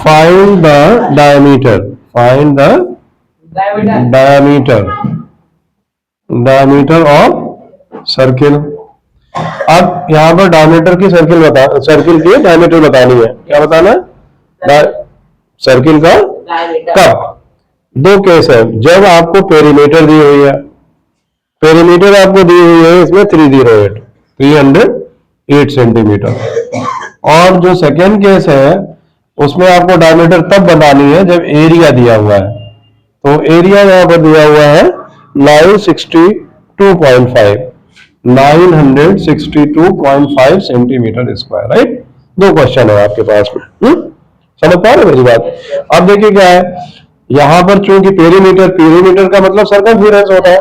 Find the diameter, find the diameter of circle. अब यहां पर डायमीटर की सर्किल की डायमीटर बतानी है। क्या बताना है? सर्किल का कप। दो केस है, जब आपको पेरीमीटर दी हुई है, पेरीमीटर आपको दी हुई है इसमें 308 सेंटीमीटर, और जो सेकेंड केस है उसमें आपको डायमीटर तब बनानी है जब एरिया दिया हुआ है। तो एरिया यहां पर दिया हुआ है 962.5 सेंटीमीटर स्क्वायर, राइट। दो क्वेश्चन है आपके पास में, समझ पा रहे मेरी बात? अब देखिए क्या है, यहां पर चूंकि पेरीमीटर का मतलब सर्कमफेरेंस होता है,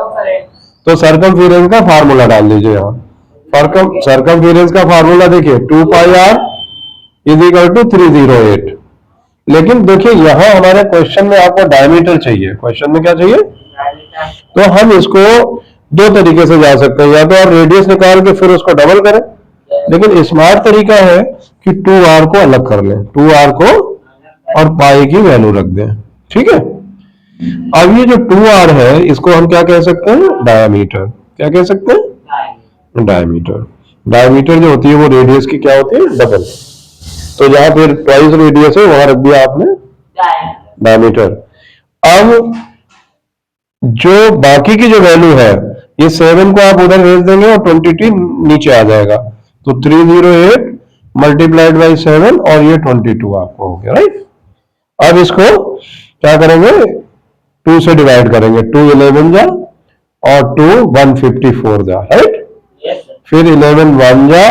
तो सर्कमफेरेंस का फार्मूला डाल दीजिए यहाँ। सर्कमफेरेंस का फार्मूला देखिए 2 पाई r = 308। लेकिन देखिए यहां हमारे क्वेश्चन में आपको डायमीटर चाहिए। क्वेश्चन में क्या चाहिए? तो हम इसको दो तरीके से जा सकते हैं, या तो आप रेडियस निकाल के फिर उसको डबल करें, लेकिन स्मार्ट तरीका है कि 2r को अलग कर लें, 2r को और पाई की वैल्यू रख दें, ठीक है। अब ये जो 2r है इसको हम क्या कह सकते हैं? डायमीटर। क्या कह सकते हैं? डायमीटर। डायमीटर जो होती है वो रेडियस की क्या होती है? डबल। तो जहां फिर ट्वाइस रेडियस है वहां रख दिया आपने डायमीटर। अब जो बाकी की जो वैल्यू है, ये 7 को आप उधर भेज देंगे और 22 नीचे आ जाएगा, तो 308 मल्टीप्लाइड बाई 7 और ये 22 आपको हो गया, राइट। अब इसको क्या करेंगे? 2 से डिवाइड करेंगे, 2 11 जा और 2 154 जा, राइट। फिर 11 1 जा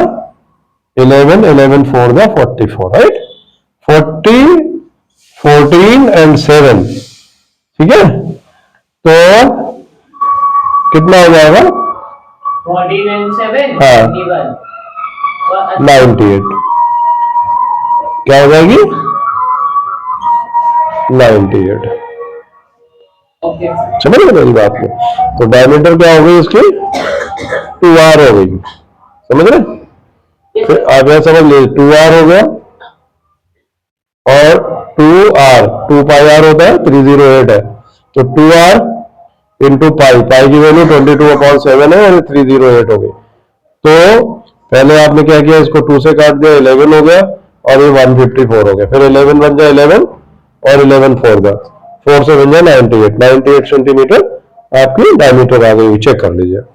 11 11 4 जा 44, राइट। 40 14 एंड 7, ठीक है। तो कितना हो जाएगा? 14 and 7 हाँ 98। क्या हो जाएगी? 98। समझ गए मेरी बात में? तो डायमीटर क्या हो गई इसकी? 2r हो गई, समझ रहे? फिर आप यहां समझ लीजिए 2r हो गया और 2r 2 पाई r होता है, 308 है, तो 2r इंटू पाई, पाई की वैल्यू 22/7 है और 308 हो गई। तो पहले आपने क्या किया, इसको 2 से काट दिया, 11 हो गया और ये 154 हो गया। फिर 11 बन जाए 11 और 11 4 जा 4 से बन जाए 98 सेंटीमीटर आपकी डायमीटर आ गई। चेक कर लीजिए।